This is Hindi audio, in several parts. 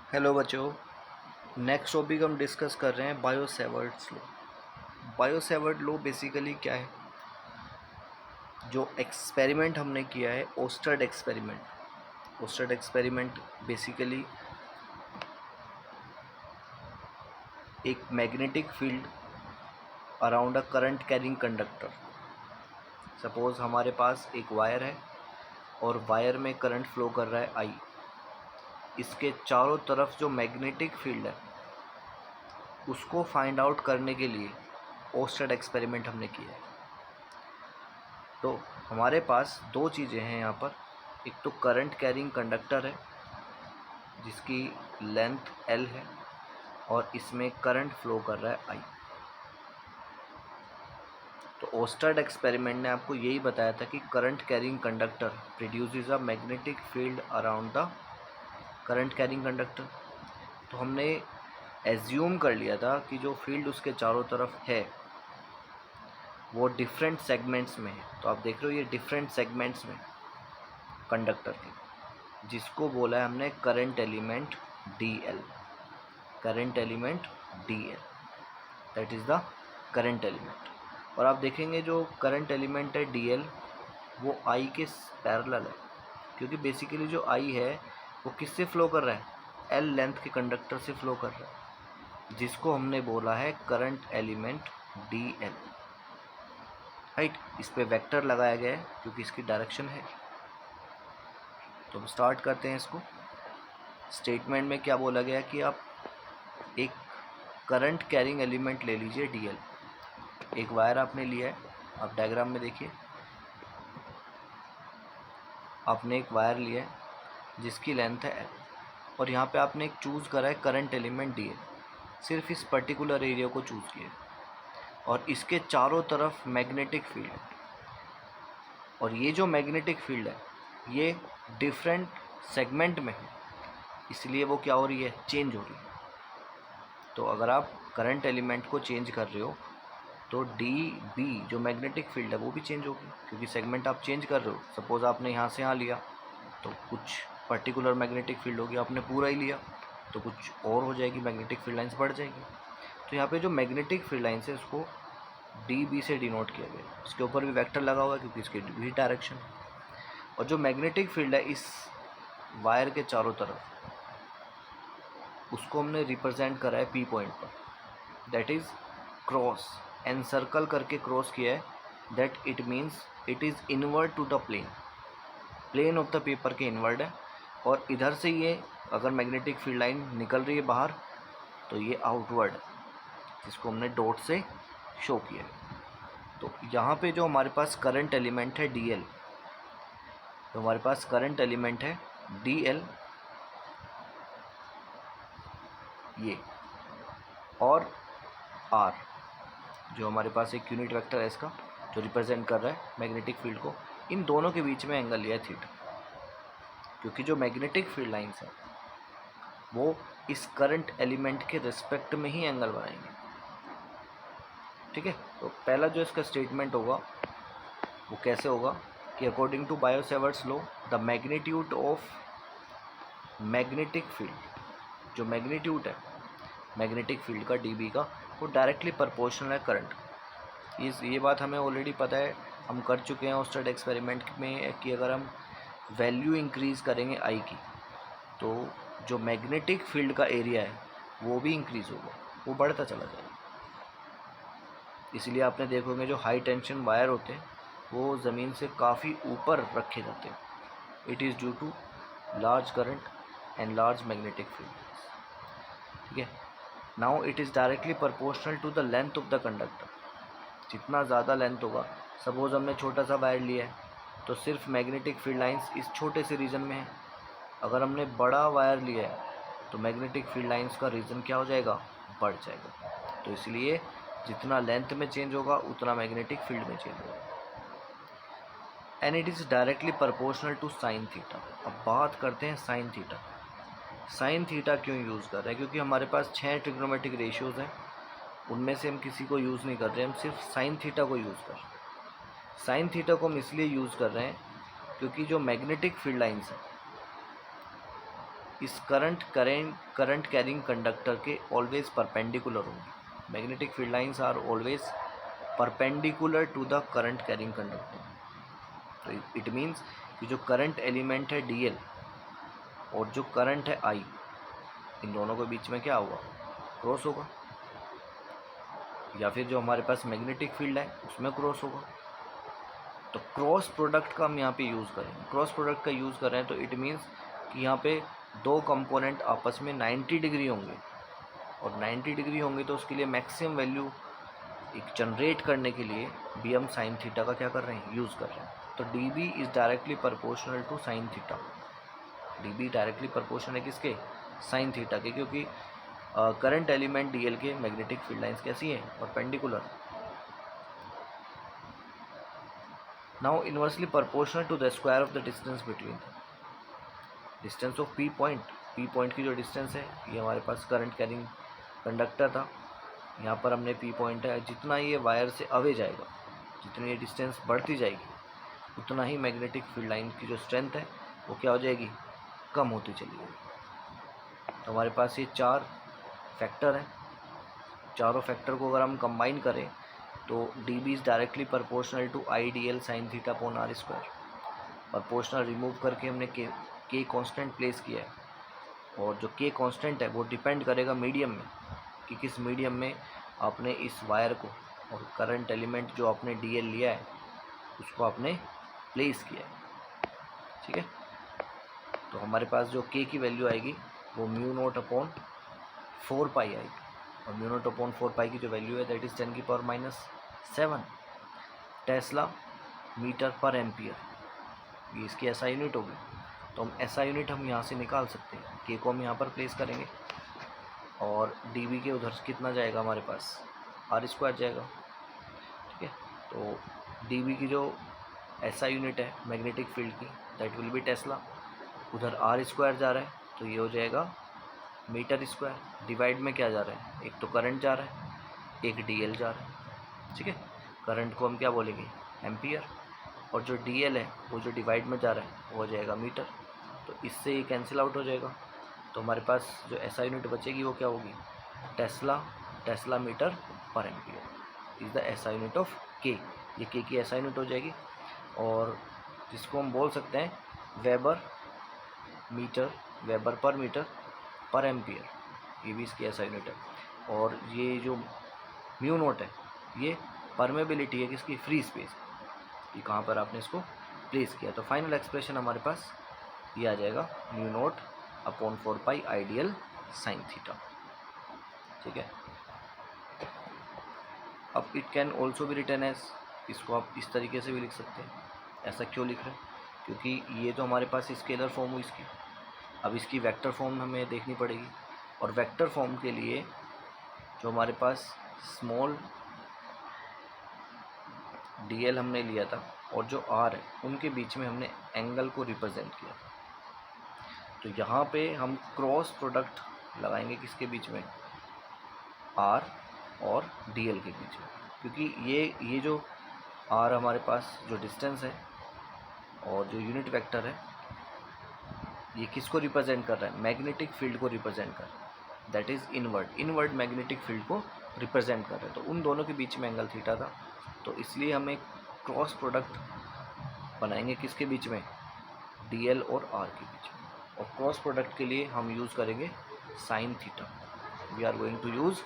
हेलो बच्चों। नेक्स्ट टॉपिक हम डिस्कस कर रहे हैं bio Savart's law. Bio Savart law basically क्या है? जो एक्सपेरिमेंट हमने किया है ओस्टर्ड एक्सपेरिमेंट। ओस्टर्ड एक्सपेरिमेंट बेसिकली एक magnetic field around a current carrying conductor. Suppose हमारे पास एक वायर है और वायर में करंट फ्लो कर रहा है आई। इसके चारों तरफ जो मैग्नेटिक फील्ड है उसको फाइंड आउट करने के लिए ओस्टर्ड एक्सपेरिमेंट हमने किया है। तो हमारे पास दो चीज़ें हैं यहाँ पर। एक तो करंट कैरिंग कंडक्टर है जिसकी लेंथ L है और इसमें करंट फ्लो कर रहा है I। तो ओस्टर्ड एक्सपेरिमेंट ने आपको यही बताया था कि current carrying conductor produces a magnetic field around the current carrying conductor. तो हमने एज्यूम कर लिया था कि जो फील्ड उसके चारों तरफ है वो डिफरेंट सेगमेंट्स में है। तो आप देख रहे हो ये डिफरेंट सेगमेंट्स में कंडक्टर के, जिसको बोला है हमने current element DL। Current element DL, that is the current element. और आप देखेंगे जो करंट एलिमेंट है DL वो I के पैरेलल है, क्योंकि बेसिकली जो I है वो किससे फ्लो कर रहा है? L लेंथ के कंडक्टर से फ्लो कर रहा है, जिसको हमने बोला है करंट एलिमेंट DL। राइट, इस पे वेक्टर लगाया गया है क्योंकि इसकी डायरेक्शन है। तो हम स्टार्ट करते हैं इसको। स्टेटमेंट में क्या बोला गया कि आप एक करंट कैरिंग एलिमेंट ले लीजिए DL। एक वायर आपने लिया है, आप डायग्राम में देखिए, आपने एक वायर लिया है जिसकी लेंथ है L और यहाँ पे आपने एक चूज़ करा है करंट एलिमेंट DL। सिर्फ इस पर्टिकुलर एरिया को चूज़ किया और इसके चारों तरफ मैग्नेटिक फील्ड है। और ये जो मैग्नेटिक फील्ड है ये डिफरेंट सेगमेंट में है, इसलिए वो क्या हो रही है? चेंज हो रही है। तो अगर आप करंट एलिमेंट को चेंज कर रहे हो तो DB जो मैग्नेटिक फील्ड है वो भी चेंज होगी, क्योंकि सेगमेंट आप चेंज कर रहे हो। सपोज़ आपने यहाँ से यहाँ लिया तो कुछ पर्टिकुलर मैग्नेटिक फील्ड होगी, आपने पूरा ही लिया तो कुछ और हो जाएगी, मैग्नेटिक फील्ड लाइंस बढ़ जाएगी। तो यहाँ पे जो मैग्नेटिक फील्ड लाइंस है उसको DB से डिनोट किया गया। इसके ऊपर भी वेक्टर लगा हुआ है क्योंकि इसकी भी डायरेक्शन है। और जो मैग्नेटिक फील्ड है इस वायर के चारों तरफ, उसको हमने रिप्रेजेंट करा है P पॉइंट पर, दैट इज़ क्रॉस, एनसर्कल करके क्रॉस किया है। That it means it is inward to the plane, plane of the paper के इनवर्ड है। और इधर से ये अगर मैग्नेटिक फील्ड लाइन निकल रही है बाहर तो ये आउटवर्ड है, जिसको हमने डॉट से शो किया है। तो यहाँ पे जो हमारे पास करंट एलिमेंट है DL, तो हमारे पास करंट एलिमेंट है DL ये, और R जो हमारे पास एक यूनिट वेक्टर है इसका जो रिप्रेजेंट कर रहा है मैग्नेटिक फील्ड को। इन दोनों के बीच में एंगल लिया है थीटा, क्योंकि जो मैग्नेटिक फील्ड लाइंस है वो इस करंट एलिमेंट के रिस्पेक्ट में ही एंगल बनाएंगे। ठीक है, तो पहला जो इसका स्टेटमेंट होगा वो कैसे होगा कि according to Biot Savart's law the magnitude of magnetic field, जो मैग्नीट्यूड है मैग्नेटिक फील्ड का DB का, वो डायरेक्टली प्रोपोर्शनल है करंट। ये बात हमें ऑलरेडी पता है, हम कर चुके हैं ओस्टर्ड एक्सपेरिमेंट में कि अगर हम वैल्यू इंक्रीज़ करेंगे I की तो जो मैग्नेटिक फील्ड का एरिया है वो भी इंक्रीज़ होगा, वो बढ़ता चला जाएगा। इसलिए आपने देखोगे जो हाई टेंशन वायर होते हैं वो ज़मीन से काफ़ी ऊपर रखे जाते हैं। It is due to large current and large magnetic field. ठीक है, now it is directly proportional to the length of the conductor. जितना ज़्यादा लेंथ होगा, सपोज हमने छोटा सा वायर लिया है तो सिर्फ मैग्नेटिक फील्ड लाइंस इस छोटे से रीजन में है। अगर हमने बड़ा वायर लिया है तो मैग्नेटिक फील्ड लाइंस का रीजन क्या हो जाएगा? बढ़ जाएगा। तो इसलिए जितना लेंथ में चेंज होगा उतना मैग्नेटिक फील्ड में चेंज होगा। And it is directly proportional to sine theta. अब बात करते हैं साइन थीटा। साइन थीटा क्यों यूज़ कर रहे हैं? क्योंकि हमारे पास 6 ट्रिग्नोमेट्रिक रेशियोज़ हैं, उनमें से हम किसी को यूज़ नहीं कर रहे हैं, हम सिर्फ साइन थीटा को यूज़ कर रहे हैं। साइन थीटा को हम इसलिए यूज़ कर रहे हैं क्योंकि जो मैग्नेटिक फील्ड लाइंस है इस करंट कैरिंग कंडक्टर के ऑलवेज परपेंडिकुलर होंगी। Magnetic field lines are always perpendicular to the current carrying conductor. तो इट मीन्स कि जो करंट एलिमेंट है DL और जो करंट है I, इन दोनों के बीच में क्या होगा, क्रॉस होगा, या फिर जो हमारे पास मैग्नेटिक फील्ड है उसमें क्रॉस होगा। तो क्रॉस प्रोडक्ट का हम यहाँ पे यूज़ करेंगे। क्रॉस प्रोडक्ट का यूज़ कर रहे हैं तो इट मीन्स कि यहाँ पे दो कंपोनेंट आपस में 90 डिग्री होंगे, और 90 डिग्री होंगे तो उसके लिए मैक्सिमम वैल्यू एक जनरेट करने के लिए भी हम साइन थीटा का क्या कर रहे हैं, यूज़ कर रहे हैं। तो DB is directly proportional to sine theta. DB directly proportional है किसके, साइन थीटा के, क्योंकि करंट एलिमेंट DL के मैग्नेटिक फील्ड लाइंस कैसी हैं, perpendicular. Now inversely proportional to the square of the distance between distance of P point की जो डिस्टेंस है, ये हमारे पास करंट कैरिंग कंडक्टर था, यहाँ पर हमने P पॉइंट है, जितना ये वायर से अवे जाएगा, जितनी ये डिस्टेंस बढ़ती जाएगी उतना ही मैग्नेटिक फील्ड लाइन की जो स्ट्रेंथ है वो क्या हो जाएगी, कम होती चली जाएगी। तो हमारे पास ये 4 फैक्टर हैं, चारों फैक्टर को अगर हम कंबाइन करें तो DB is directly proportional to IDL sine theta upon R square. Proportional remove करके हमने K कांस्टेंट प्लेस किया है, और जो K कांस्टेंट है वो डिपेंड करेगा मीडियम में, कि किस मीडियम में आपने इस वायर को और करंट एलिमेंट जो आपने DL लिया है उसको आपने प्लेस किया है। ठीक है, तो हमारे पास जो K की वैल्यू आएगी वो म्यू नॉट अपॉन 4 पाई आएगी, और म्यू नॉट अपॉन 4 पाई की जो वैल्यू है दैट इज़ 10⁻⁷ टेस्ला मीटर पर एम्पियर, ये इसकी SI यूनिट होगी। तो हम SI यूनिट हम यहाँ से निकाल सकते हैं, K को हम यहाँ पर प्लेस करेंगे, और DB के उधर कितना जाएगा हमारे पास, R स्क्वायर जाएगा। ठीक है, तो DB की जो SI यूनिट है मैग्नेटिक फील्ड की दैट विल बी टेस्ला, उधर R स्क्वायर जा रहा है तो ये हो जाएगा मीटर स्क्वायर। डिवाइड में क्या जा रहा है, एक तो करंट जा रहा है, एक DL जा रहा है। ठीक है, करंट को हम क्या बोलेंगे, एम्पियर, और जो DL है वो जो डिवाइड में जा रहा है वो हो जाएगा मीटर। तो इससे ये कैंसिल आउट हो जाएगा, तो हमारे पास जो SI यूनिट बचेगी वो क्या होगी, टेस्ला मीटर पर ampere is the SI unit of K। ये K की SI यूनिट हो जाएगी, और जिसको हम बोल सकते हैं वेबर पर मीटर पर एम्पियर, ये भी इसकी SI यूनिट है। और ये जो म्यू नोट है ये परमेबिलिटी है किसकी, फ्री स्पेस, ये कहाँ पर आपने इसको प्लेस किया। तो फाइनल एक्सप्रेशन हमारे पास ये आ जाएगा म्यू नोट अपॉन 4 पाई IDL साइन थीटा। ठीक है, अब इट कैन ऑल्सो भी रिटर्न एज, इसको आप इस तरीके से भी लिख सकते हैं। ऐसा क्यों लिख रहे हैं, क्योंकि ये तो हमारे पास स्केलर फॉर्म हुई इसकी, अब इसकी वेक्टर फॉर्म हमें देखनी पड़ेगी, और वेक्टर फॉर्म के लिए जो हमारे पास स्मॉल DL हमने लिया था और जो R है उनके बीच में हमने एंगल को रिप्रेजेंट किया। तो यहाँ पे हम क्रॉस प्रोडक्ट लगाएंगे किसके बीच में, R और DL के बीच में, क्योंकि ये जो R हमारे पास जो डिस्टेंस है और जो यूनिट वेक्टर है ये किसको रिप्रेजेंट कर रहा है, मैग्नेटिक फील्ड को रिप्रेजेंट कर रहा है, that is inward magnetic field को रिप्रेजेंट कर रहे हैं। तो उन दोनों के बीच में एंगल थीटा था, तो इसलिए हम एक क्रॉस प्रोडक्ट बनाएंगे किसके बीच में, DL और R के बीच में, और क्रॉस प्रोडक्ट के लिए हम यूज़ करेंगे sine theta. We are going to use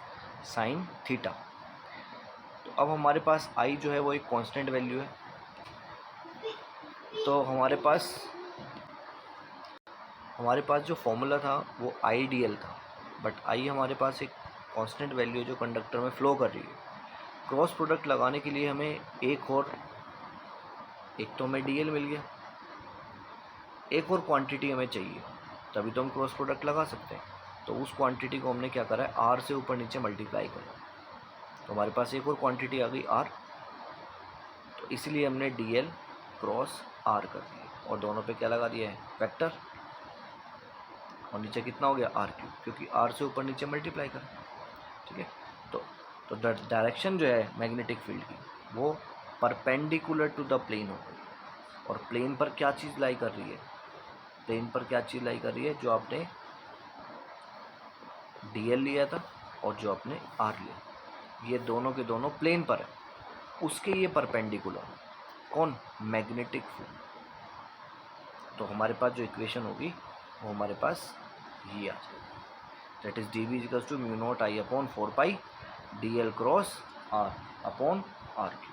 sine theta. तो अब हमारे पास I जो है वो एक कांस्टेंट वैल्यू है, तो हमारे पास जो फॉर्मूला था वो IDL था, बट I हमारे पास एक कांस्टेंट वैल्यू है जो कंडक्टर में फ़्लो कर रही है। क्रॉस प्रोडक्ट लगाने के लिए हमें एक तो हमें DL मिल गया, एक और क्वांटिटी हमें चाहिए, तभी तो हम क्रॉस प्रोडक्ट लगा सकते हैं। तो उस क्वांटिटी को हमने क्या करा है, R से ऊपर नीचे मल्टीप्लाई करा, तो हमारे पास एक और क्वांटिटी आ गई R, तो इसलिए हमने DL क्रॉस R कर दिया, और दोनों पे क्या लगा दिया है, वेक्टर, और नीचे कितना हो गया R3, क्योंकि R से ऊपर नीचे मल्टीप्लाई कर। ठीक है, तो डायरेक्शन जो है मैग्नेटिक फील्ड की वो परपेंडिकुलर टू द प्लेन हो गई, और प्लेन पर क्या चीज़ लाई कर रही है, प्लेन पर क्या चीज़ लाई कर रही है, जो आपने DL लिया था और जो आपने R लिया, ये दोनों के दोनों प्लेन पर है, उसके ये परपेंडिकुलर, कौन, मैग्नेटिक फील्ड। तो हमारे पास जो इक्वेशन होगी वो हमारे पास ये आ जाएगी, that is D B equals to mu naught I upon 4 pi DL cross R upon R cube.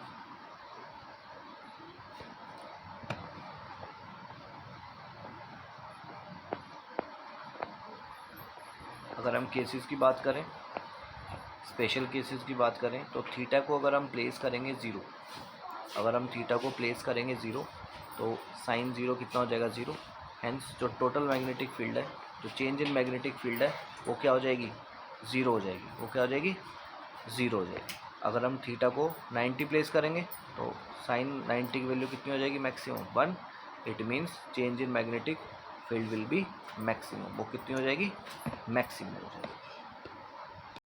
अगर हम केसेस की बात करें, स्पेशल केसेस की बात करें, तो थीटा को अगर हम प्लेस करेंगे ज़ीरो, अगर हम थीटा को प्लेस करेंगे ज़ीरो तो साइन ज़ीरो कितना हो जाएगा, ज़ीरो। हैंस जो टोटल मैग्नेटिक फील्ड है, जो चेंज इन मैग्नेटिक फील्ड है, वो क्या हो जाएगी, ज़ीरो हो जाएगी। वो क्या हो जाएगी, ज़ीरो हो जाएगी। अगर हम थीटा को 90 प्लेस करेंगे तो साइन 90 की वैल्यू कितनी हो जाएगी, maximum 1। It means change in magnetic field will be maximum, वो कितनी हो जाएगी, मैक्सिमम हो जाएगी।